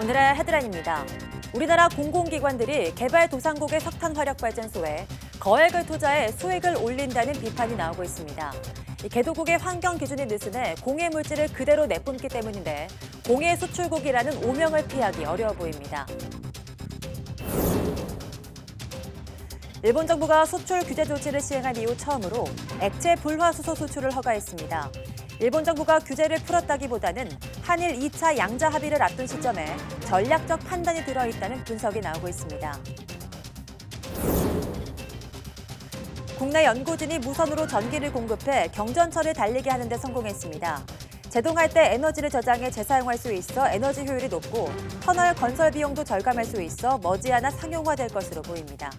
오늘의 헤드라인입니다. 우리나라 공공기관들이 개발도상국의 석탄 화력발전소에 거액을 투자해 수익을 올린다는 비판이 나오고 있습니다. 개도국의 환경 기준이 느슨해 공해 물질을 그대로 내뿜기 때문인데 공해 수출국이라는 오명을 피하기 어려워 보입니다. 일본 정부가 수출 규제 조치를 시행한 이후 처음으로 액체 불화수소 수출을 허가했습니다. 일본 정부가 규제를 풀었다기보다는 한일 2차 양자 합의를 앞둔 시점에 전략적 판단이 들어있다는 분석이 나오고 있습니다. 국내 연구진이 무선으로 전기를 공급해 경전철을 달리게 하는 데 성공했습니다. 제동할 때 에너지를 저장해 재사용할 수 있어 에너지 효율이 높고 터널 건설 비용도 절감할 수 있어 머지않아 상용화될 것으로 보입니다.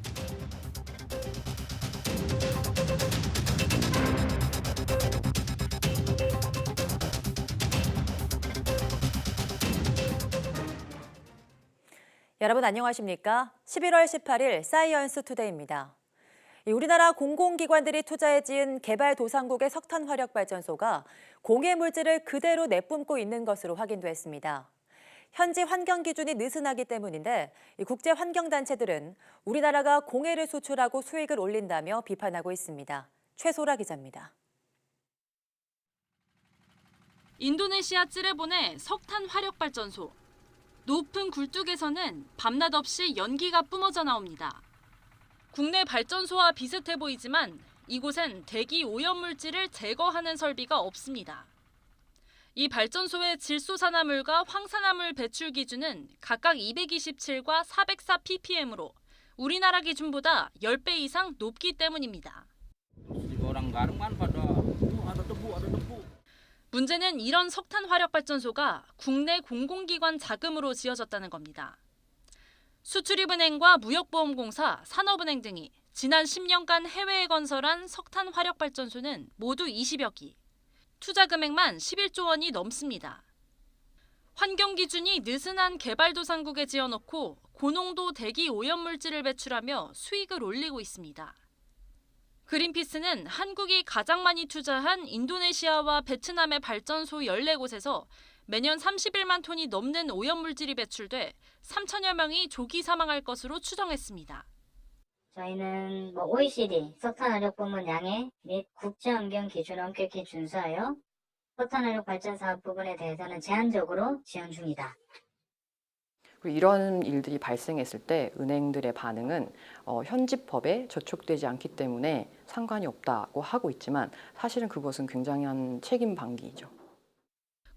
여러분 안녕하십니까? 11월 18일 사이언스 투데이입니다. 우리나라 공공기관들이 투자해 지은 개발도상국의 석탄 화력발전소가 공해 물질을 그대로 내뿜고 있는 것으로 확인됐습니다. 현지 환경 기준이 느슨하기 때문인데 국제 환경단체들은 우리나라가 공해를 수출하고 수익을 올린다며 비판하고 있습니다. 최소라 기자입니다. 인도네시아 찌레본의 석탄 화력발전소. 높은 굴뚝에서는 밤낮 없이 연기가 뿜어져 나옵니다. 국내 발전소와 비슷해 보이지만 이곳엔 대기 오염물질을 제거하는 설비가 없습니다. 이 발전소의 질소산화물과 황산화물 배출 기준은 각각 227과 404 ppm으로 우리나라 기준보다 10배 이상 높기 때문입니다. 문제는 이런 석탄 화력발전소가 국내 공공기관 자금으로 지어졌다는 겁니다. 수출입은행과 무역보험공사, 산업은행 등이 지난 10년간 해외에 건설한 석탄 화력발전소는 모두 20여 기. 투자 금액만 11조 원이 넘습니다. 환경 기준이 느슨한 개발도상국에 지어놓고 고농도 대기 오염물질을 배출하며 수익을 올리고 있습니다. 그린피스는 한국이 가장 많이 투자한 인도네시아와 베트남의 발전소 14곳에서 매년 31만 톤이 넘는 오염물질이 배출돼 3천여 명이 조기 사망할 것으로 추정했습니다. 저희는 OECD 석탄화력 부문 양해 및 국제환경 기준을 엄격히 준수하여 석탄화력 발전 사업 부분에 대해서는 제한적으로 지원 중이다. 이런 일들이 발생했을 때 은행들의 반응은 현지 법에 저촉되지 않기 때문에 상관이 없다고 하고 있지만 사실은 그것은 굉장한 책임 방기이죠.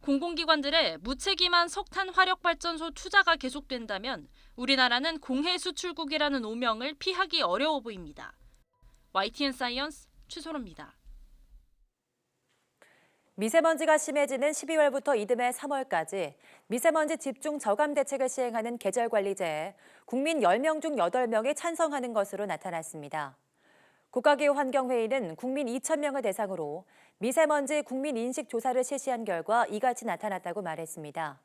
공공기관들의 무책임한 석탄 화력발전소 투자가 계속된다면 우리나라는 공해 수출국이라는 오명을 피하기 어려워 보입니다. YTN 사이언스 최소로입니다. 미세먼지가 심해지는 12월부터 이듬해 3월까지 미세먼지 집중 저감 대책을 시행하는 계절관리제에 국민 10명 중 8명이 찬성하는 것으로 나타났습니다. 국가기후환경회의는 국민 2,000명을 대상으로 미세먼지 국민인식 조사를 실시한 결과 이같이 나타났다고 말했습니다.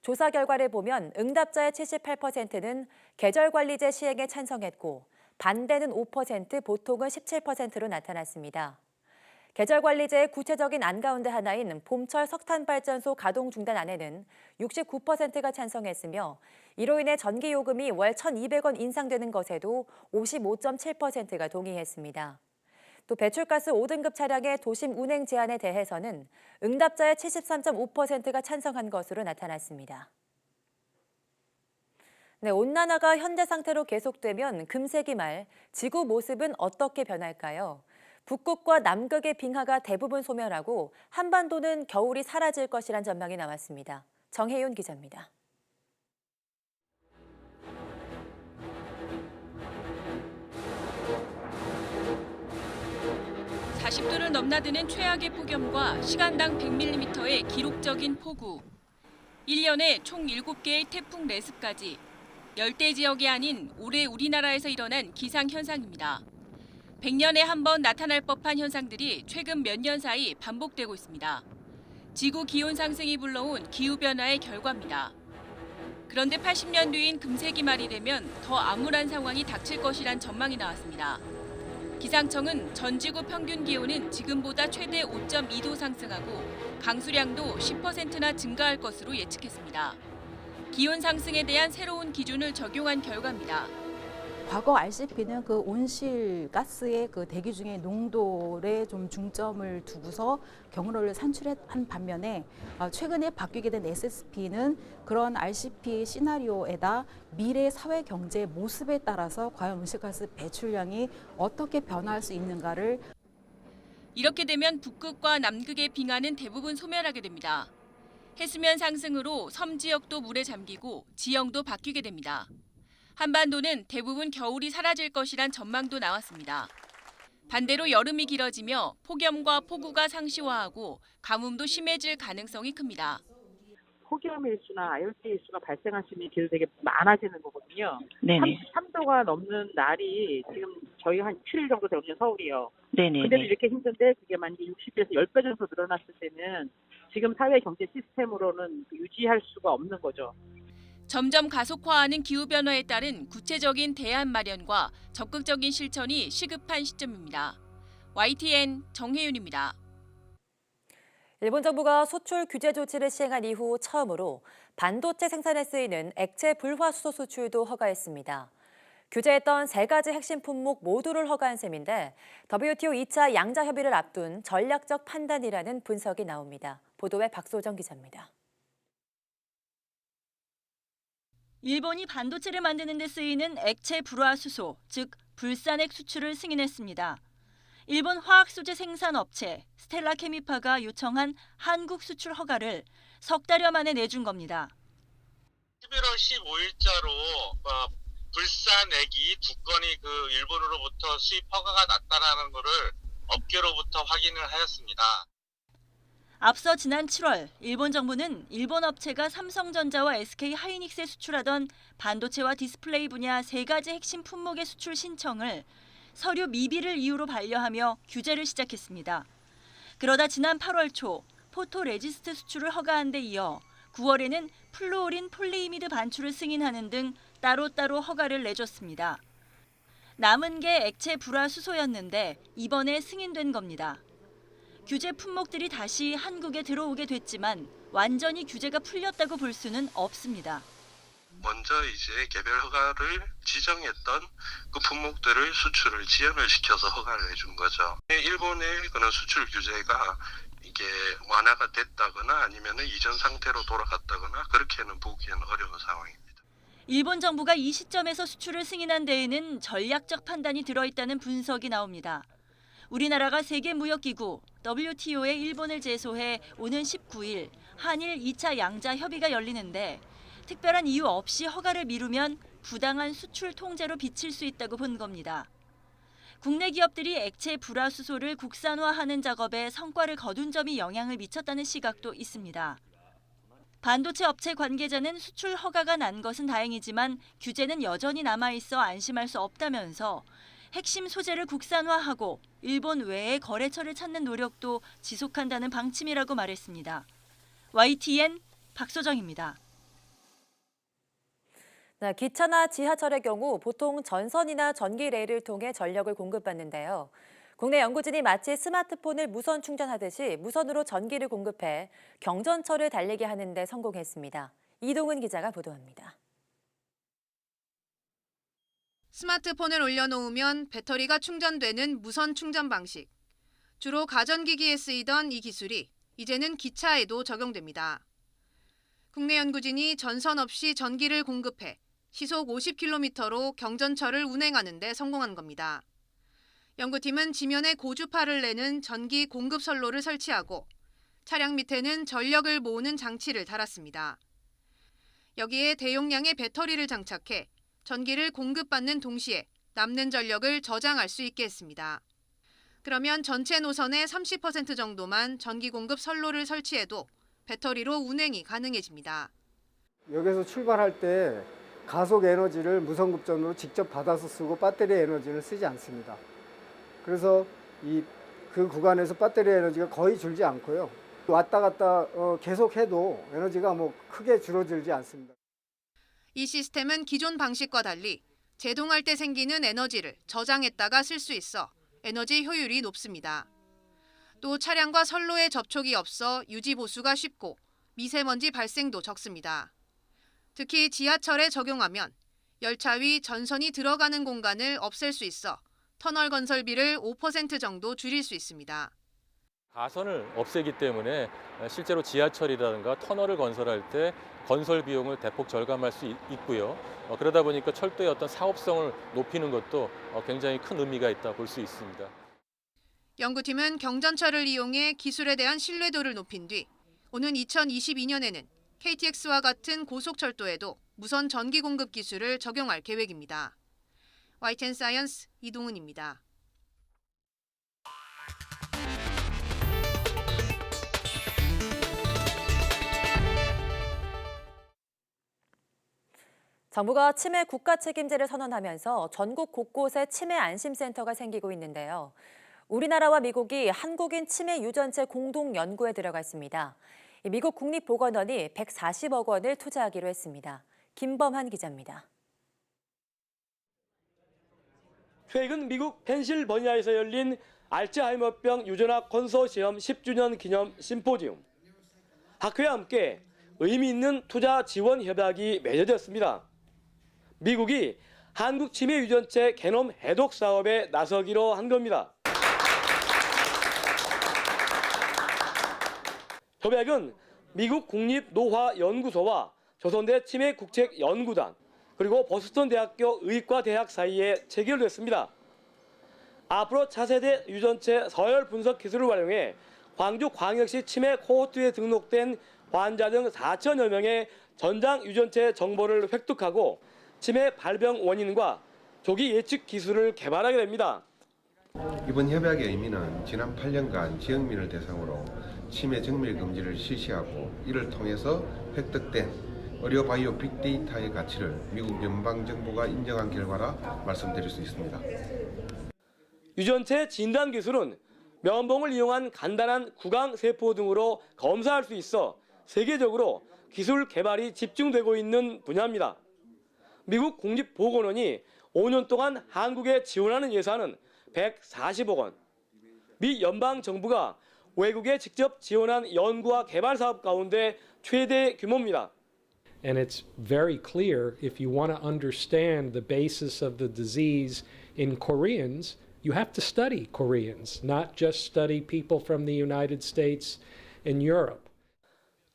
조사 결과를 보면 응답자의 78%는 계절관리제 시행에 찬성했고 반대는 5%, 보통은 17%로 나타났습니다. 계절관리제의 구체적인 안 가운데 하나인 봄철 석탄발전소 가동 중단안에는 69%가 찬성했으며 이로 인해 전기요금이 월 1,200원 인상되는 것에도 55.7%가 동의했습니다. 또 배출가스 5등급 차량의 도심 운행 제한에 대해서는 응답자의 73.5%가 찬성한 것으로 나타났습니다. 네, 온난화가 현재 상태로 계속되면 금세기 말 지구 모습은 어떻게 변할까요? 북극과 남극의 빙하가 대부분 소멸하고 한반도는 겨울이 사라질 것이란 전망이 나왔습니다. 정혜윤 기자입니다. 40도를 넘나드는 최악의 폭염과 시간당 100mm의 기록적인 폭우. 1년에 총 7개의 태풍 레스까지 열대 지역이 아닌 올해 우리나라에서 일어난 기상현상입니다. 100년에 한 번 나타날 법한 현상들이 최근 몇 년 사이 반복되고 있습니다. 지구 기온 상승이 불러온 기후변화의 결과입니다. 그런데 80년 뒤인 금세기 말이 되면 더 암울한 상황이 닥칠 것이란 전망이 나왔습니다. 기상청은 전 지구 평균 기온은 지금보다 최대 5.2도 상승하고 강수량도 10%나 증가할 것으로 예측했습니다. 기온 상승에 대한 새로운 기준을 적용한 결과입니다. 과거 RCP는 그 온실가스의 그 대기 중의 농도에 좀 중점을 두고서 경로를 산출한 반면에 최근에 바뀌게 된 SSP는 그런 RCP 시나리오에다 미래 사회 경제 모습에 따라서 과연 온실가스 배출량이 어떻게 변화할 수 있는가를 이렇게 되면 북극과 남극의 빙하는 대부분 소멸하게 됩니다. 해수면 상승으로 섬 지역도 물에 잠기고 지형도 바뀌게 됩니다. 한반도는 대부분 겨울이 사라질 것이란 전망도 나왔습니다. 반대로 여름이 길어지며 폭염과 폭우가 상시화하고 가뭄도 심해질 가능성이 큽니다. 폭염 일수나 아열대 일수가 발생할 수 있는 길이 되게 많아지는 거거든요. 네네. 33도가 넘는 날이 지금 저희 한 7일 정도 되거든요, 서울이요. 네네. 근데도 이렇게 힘든데 그게 만약에 60에서 10배 정도 늘어났을 때는 지금 사회 경제 시스템으로는 유지할 수가 없는 거죠. 점점 가속화하는 기후변화에 따른 구체적인 대안 마련과 적극적인 실천이 시급한 시점입니다. YTN 정혜윤입니다. 일본 정부가 수출 규제 조치를 시행한 이후 처음으로 반도체 생산에 쓰이는 액체 불화수소 수출도 허가했습니다. 규제했던 3가지 핵심 품목 모두를 허가한 셈인데 WTO 2차 양자 협의를 앞둔 전략적 판단이라는 분석이 나옵니다. 보도에 박소정 기자입니다. 일본이 반도체를 만드는 데 쓰이는 액체 불화수소, 즉 불산액 수출을 승인했습니다. 일본 화학소재 생산업체 스텔라 케미파가 요청한 한국 수출 허가를 석 달여 만에 내준 겁니다. 11월 15일자로 불산액이 2건이 일본으로부터 수입 허가가 났다라는 것을 업계로부터 확인을 하였습니다. 앞서 지난 7월 일본 정부는 일본 업체가 삼성전자와 SK 하이닉스에 수출하던 반도체와 디스플레이 분야 3가지 핵심 품목의 수출 신청을 서류 미비를 이유로 반려하며 규제를 시작했습니다. 그러다 지난 8월 초 포토레지스트 수출을 허가한 데 이어 9월에는 플루오린 폴리이미드 반출을 승인하는 등 따로따로 허가를 내줬습니다. 남은 게 액체 불화수소였는데 이번에 승인된 겁니다. 규제 품목들이 다시 한국에 들어오게 됐지만 완전히 규제가 풀렸다고 볼 수는 없습니다. 먼저 이제 개별 허가를 지정했던 그 품목들을 수출을 지연을 시켜서 허가를 해준 거죠. 일본의 그런 수출 규제가 이게 완화가 됐다거나 아니면 이전 상태로 돌아갔다거나 그렇게는 보기에는 어려운 상황입니다. 일본 정부가 이 시점에서 수출을 승인한 데에는 전략적 판단이 들어있다는 분석이 나옵니다. 우리나라가 세계무역기구 WTO에 일본을 제소해 오는 19일 한일 2차 양자 협의가 열리는데 특별한 이유 없이 허가를 미루면 부당한 수출 통제로 비칠 수 있다고 본 겁니다. 국내 기업들이 액체 불화수소를 국산화하는 작업에 성과를 거둔 점이 영향을 미쳤다는 시각도 있습니다. 반도체 업체 관계자는 수출 허가가 난 것은 다행이지만 규제는 여전히 남아있어 안심할 수 없다면서 핵심 소재를 국산화하고 일본 외의 거래처를 찾는 노력도 지속한다는 방침이라고 말했습니다. YTN 박소정입니다. 네, 기차나 지하철의 경우 보통 전선이나 전기 레일을 통해 전력을 공급받는데요. 국내 연구진이 마치 스마트폰을 무선 충전하듯이 무선으로 전기를 공급해 경전철을 달리게 하는 데 성공했습니다. 이동은 기자가 보도합니다. 스마트폰을 올려놓으면 배터리가 충전되는 무선 충전 방식. 주로 가전기기에 쓰이던 이 기술이 이제는 기차에도 적용됩니다. 국내 연구진이 전선 없이 전기를 공급해 시속 50km로 경전철을 운행하는 데 성공한 겁니다. 연구팀은 지면에 고주파를 내는 전기 공급 선로를 설치하고 차량 밑에는 전력을 모으는 장치를 달았습니다. 여기에 대용량의 배터리를 장착해 전기를 공급받는 동시에 남는 전력을 저장할 수 있게 했습니다. 그러면 전체 노선의 30% 정도만 전기 공급 선로를 설치해도 배터리로 운행이 가능해집니다. 여기서 출발할 때 가속 에너지를 무선급전으로 직접 받아서 쓰고 배터리 에너지를 쓰지 않습니다. 그래서 그 구간에서 배터리 에너지가 거의 줄지 않고요. 왔다 갔다 계속 해도 에너지가 크게 줄어들지 않습니다. 이 시스템은 기존 방식과 달리 제동할 때 생기는 에너지를 저장했다가 쓸 수 있어 에너지 효율이 높습니다. 또 차량과 선로에 접촉이 없어 유지 보수가 쉽고 미세먼지 발생도 적습니다. 특히 지하철에 적용하면 열차 위 전선이 들어가는 공간을 없앨 수 있어 터널 건설비를 5% 정도 줄일 수 있습니다. 가선을 없애기 때문에 실제로 지하철이라든가 터널을 건설할 때 건설 비용을 대폭 절감할 수 있고요. 그러다 보니까 철도의 어떤 사업성을 높이는 것도 굉장히 큰 의미가 있다 볼 수 있습니다. 연구팀은 경전철을 이용해 기술에 대한 신뢰도를 높인 뒤 오는 2022년에는 KTX와 같은 고속철도에도 무선 전기 공급 기술을 적용할 계획입니다. YTN 사이언스 이동은입니다. 정부가 치매 국가 책임제를 선언하면서 전국 곳곳에 치매 안심센터가 생기고 있는데요. 우리나라와 미국이 한국인 치매 유전체 공동 연구에 들어갔습니다. 미국 국립보건원이 140억 원을 투자하기로 했습니다. 김범한 기자입니다. 최근 미국 펜실버니아에서 열린 알츠하이머병 유전학 컨소시엄 10주년 기념 심포지움. 학회와 함께 의미 있는 투자 지원 협약이 맺어졌습니다. 미국이 한국 치매 유전체 게놈 해독 사업에 나서기로 한 겁니다. 협약은 미국 국립노화연구소와 조선대 치매국책연구단 그리고 보스턴 대학교 의과대학 사이에 체결됐습니다. 앞으로 차세대 유전체 서열 분석 기술을 활용해 광주광역시 치매 코호트에 등록된 환자 등 4천여 명의 전장 유전체 정보를 획득하고 치매 발병 원인과 조기 예측 기술을 개발하게 됩니다. 이번 협약의 의미는 지난 8년간 지역민을 대상으로 치매 정밀 검진을 실시하고 이를 통해서 획득된 의료 바이오 빅데이터의 가치를 미국 연방정부가 인정한 결과라 말씀드릴 수 있습니다. 유전체 진단 기술은 면봉을 이용한 간단한 구강 세포 등으로 검사할 수 있어 세계적으로 기술 개발이 집중되고 있는 분야입니다. 미국 국립보건원이 5년 동안 한국에 지원하는 예산은 140억 원. 미 연방정부가 외국에 직접 지원한 연구와 개발 사업 가운데 최대 규모입니다. And it's very clear if you want to understand the basis of the disease in Koreans, you have to study Koreans, not just study people from the United States and Europe.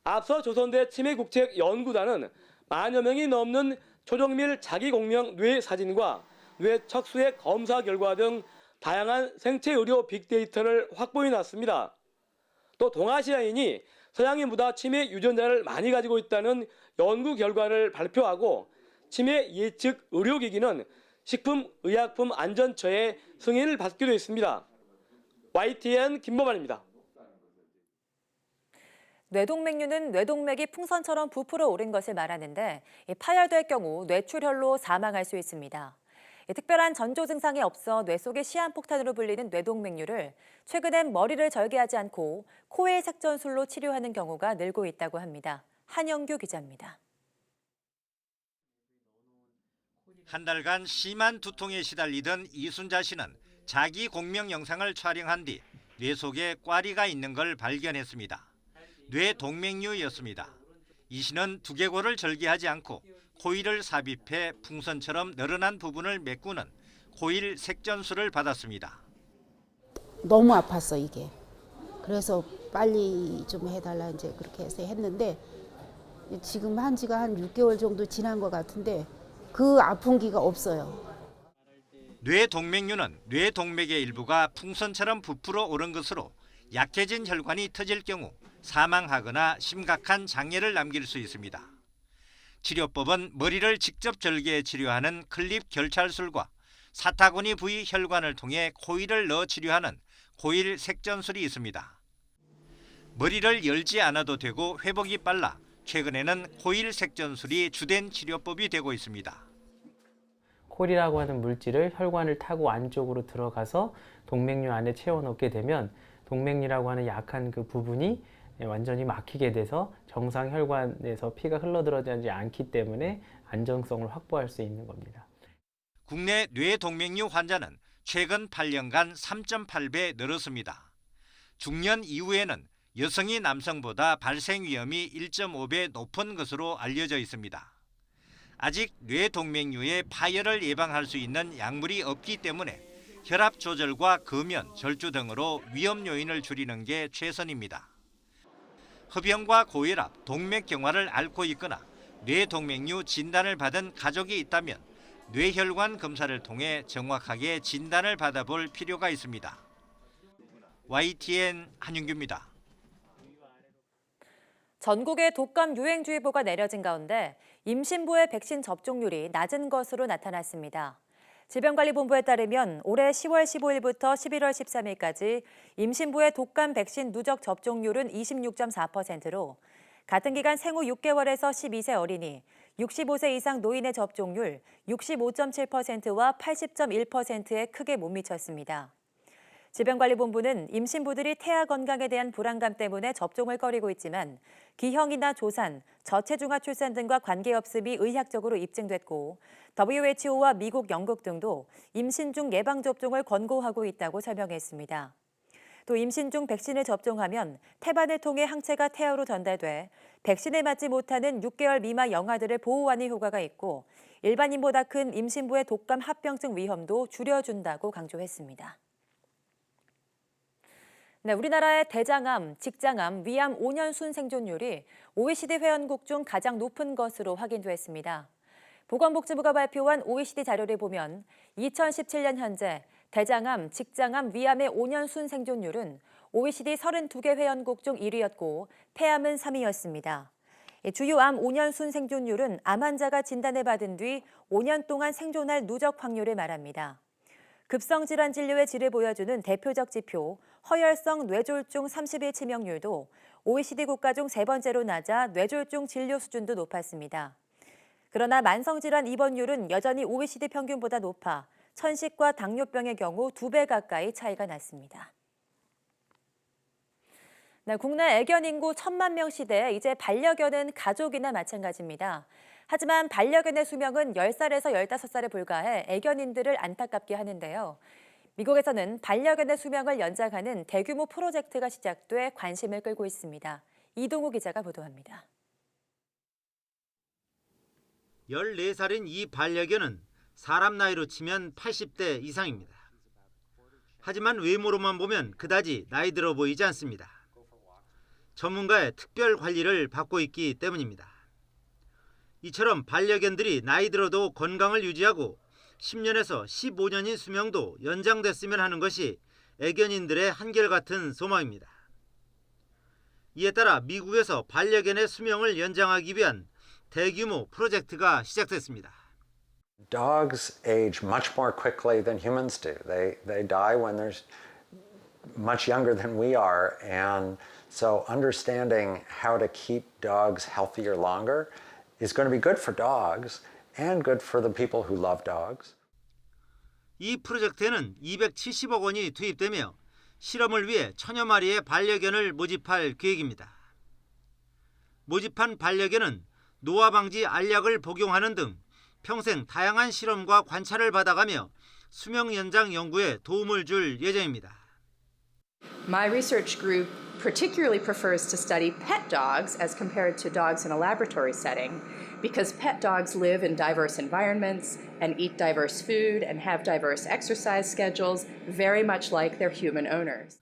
앞서 조선대 치매국책연구단은 만여 명이 넘는 초정밀 자기공명 뇌 사진과 뇌 척수의 검사 결과 등 다양한 생체의료 빅데이터를 확보해 놨습니다. 또 동아시아인이 서양인보다 치매 유전자를 많이 가지고 있다는 연구 결과를 발표하고 치매 예측 의료기기는 식품의약품안전처의 승인을 받기도 했습니다. YTN 김범환입니다. 뇌동맥류는 뇌동맥이 풍선처럼 부풀어 오른 것을 말하는데 파열될 경우 뇌출혈로 사망할 수 있습니다. 특별한 전조 증상이 없어 뇌 속의 시한폭탄으로 불리는 뇌동맥류를 최근엔 머리를 절개하지 않고 코의 색전술로 치료하는 경우가 늘고 있다고 합니다. 한영규 기자입니다. 한 달간 심한 두통에 시달리던 이순자 씨는 자기 공명 영상을 촬영한 뒤 뇌 속에 꽈리가 있는 걸 발견했습니다. 뇌동맥류였습니다. 이 씨는 두개골을 절개하지 않고 코일을 삽입해 풍선처럼 늘어난 부분을 메꾸는 코일 색전술을 받았습니다. 너무 아팠어 이게. 그래서 빨리 좀 해달라 이제 그렇게 해서 했는데 지금 한 지가 한 6개월 정도 지난 것 같은데 그 아픈 기가 없어요. 뇌동맥류는 뇌동맥의 일부가 풍선처럼 부풀어 오른 것으로 약해진 혈관이 터질 경우 사망하거나 심각한 장애를 남길 수 있습니다. 치료법은 머리를 직접 절개해 치료하는 클립 결찰술과 사타구니 부위 혈관을 통해 코일을 넣어 치료하는 코일 색전술이 있습니다. 머리를 열지 않아도 되고 회복이 빨라 최근에는 코일 색전술이 주된 치료법이 되고 있습니다. 코일이라고 하는 물질을 혈관을 타고 안쪽으로 들어가서 동맥류 안에 채워넣게 되면 동맥류라고 하는 약한 그 부분이 완전히 막히게 돼서 정상 혈관에서 피가 흘러들어가지 않기 때문에 안정성을 확보할 수 있는 겁니다. 국내 뇌동맥류 환자는 최근 8년간 3.8배 늘었습니다. 중년 이후에는 여성이 남성보다 발생 위험이 1.5배 높은 것으로 알려져 있습니다. 아직 뇌동맥류의 파열을 예방할 수 있는 약물이 없기 때문에 혈압 조절과 금연, 절주 등으로 위험 요인을 줄이는 게 최선입니다. 흡연과 고혈압, 동맥경화를 앓고 있거나 뇌동맥류 진단을 받은 가족이 있다면 뇌혈관 검사를 통해 정확하게 진단을 받아볼 필요가 있습니다. YTN 한윤규입니다. 전국에 독감 유행주의보가 내려진 가운데 임신부의 백신 접종률이 낮은 것으로 나타났습니다. 질병관리본부에 따르면 올해 10월 15일부터 11월 13일까지 임신부의 독감 백신 누적 접종률은 26.4%로 같은 기간 생후 6개월에서 12세 어린이, 65세 이상 노인의 접종률 65.7%와 80.1%에 크게 못 미쳤습니다. 질병관리본부는 임신부들이 태아 건강에 대한 불안감 때문에 접종을 꺼리고 있지만 기형이나 조산, 저체중아 출산 등과 관계없음이 의학적으로 입증됐고 WHO와 미국, 영국 등도 임신 중 예방접종을 권고하고 있다고 설명했습니다. 또 임신 중 백신을 접종하면 태반을 통해 항체가 태아로 전달돼 백신에 맞지 못하는 6개월 미만 영아들을 보호하는 효과가 있고 일반인보다 큰 임신부의 독감 합병증 위험도 줄여준다고 강조했습니다. 네, 우리나라의 대장암, 직장암, 위암 5년 순 생존율이 OECD 회원국 중 가장 높은 것으로 확인됐습니다. 보건복지부가 발표한 OECD 자료를 보면 2017년 현재 대장암, 직장암, 위암의 5년 순 생존율은 OECD 32개 회원국 중 1위였고 폐암은 3위였습니다. 주요 암 5년 순 생존율은 암 환자가 진단을 받은 뒤 5년 동안 생존할 누적 확률을 말합니다. 급성질환 진료의 질을 보여주는 대표적 지표, 허혈성 뇌졸중 30일 치명률도 OECD 국가 중 세 번째로 낮아 뇌졸중 진료 수준도 높았습니다. 그러나 만성질환 입원율은 여전히 OECD 평균보다 높아 천식과 당뇨병의 경우 2배 가까이 차이가 났습니다. 네, 국내 애견 인구 1,000만 명 시대에 이제 반려견은 가족이나 마찬가지입니다. 하지만 반려견의 수명은 10살에서 15살에 불과해 애견인들을 안타깝게 하는데요. 미국에서는 반려견의 수명을 연장하는 대규모 프로젝트가 시작돼 관심을 끌고 있습니다. 이동우 기자가 보도합니다. 14살인 이 반려견은 사람 나이로 치면 80대 이상입니다. 하지만 외모로만 보면 그다지 나이 들어 보이지 않습니다. 전문가의 특별 관리를 받고 있기 때문입니다. 이처럼 반려견들이 나이 들어도 건강을 유지하고 10년에서 15년인 수명도 연장됐으면 하는 것이 애견인들의 한결같은 소망입니다. 이에 따라 미국에서 반려견의 수명을 연장하기 위한 대규모 프로젝트가 시작됐습니다. Dogs age much more quickly than humans do. They die when they're much younger than we are, and so understanding how to keep dogs healthier longer is going to be good for dogs and good for the people who love dogs. 이 프로젝트에는 270억 원이 투입되며 실험을 위해 1000여 마리의 반려견을 모집할 계획입니다. 모집한 반려견은 노화 방지 알약을 복용하는 등 평생 다양한 실험과 관찰을 받아가며 수명 연장 연구에 도움을 줄 예정입니다. My research group particularly prefers to study pet dogs as compared to dogs in a laboratory setting because pet dogs live in diverse environments and eat diverse food and have diverse exercise schedules very much like their human owners.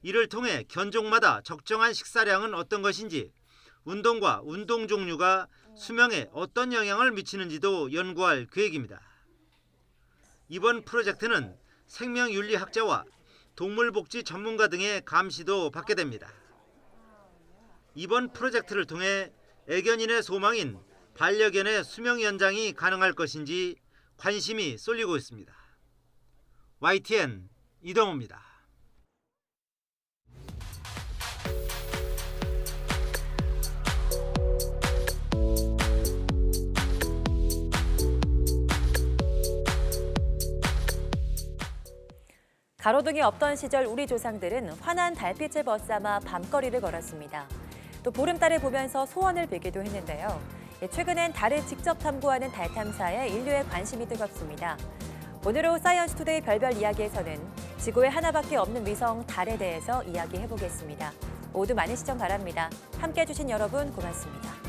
이를 통해 견종마다 적정한 식사량은 어떤 것인지, 운동과 운동 종류가 수명에 어떤 영향을 미치는지도 연구할 계획입니다. 이번 프로젝트는 생명윤리학자와 동물복지 전문가 등의 감시도 받게 됩니다. 이번 프로젝트를 통해 애견인의 소망인 반려견의 수명 연장이 가능할 것인지 관심이 쏠리고 있습니다. YTN 이동호입니다. 가로등이 없던 시절 우리 조상들은 환한 달빛을 벗삼아 밤거리를 걸었습니다. 또 보름달을 보면서 소원을 빌기도 했는데요. 최근엔 달을 직접 탐구하는 달 탐사에 인류의 관심이 뜨겁습니다. 오늘 사이언스 투데이 별별 이야기에서는 지구에 하나밖에 없는 위성 달에 대해서 이야기해보겠습니다. 모두 많은 시청 바랍니다. 함께해 주신 여러분 고맙습니다.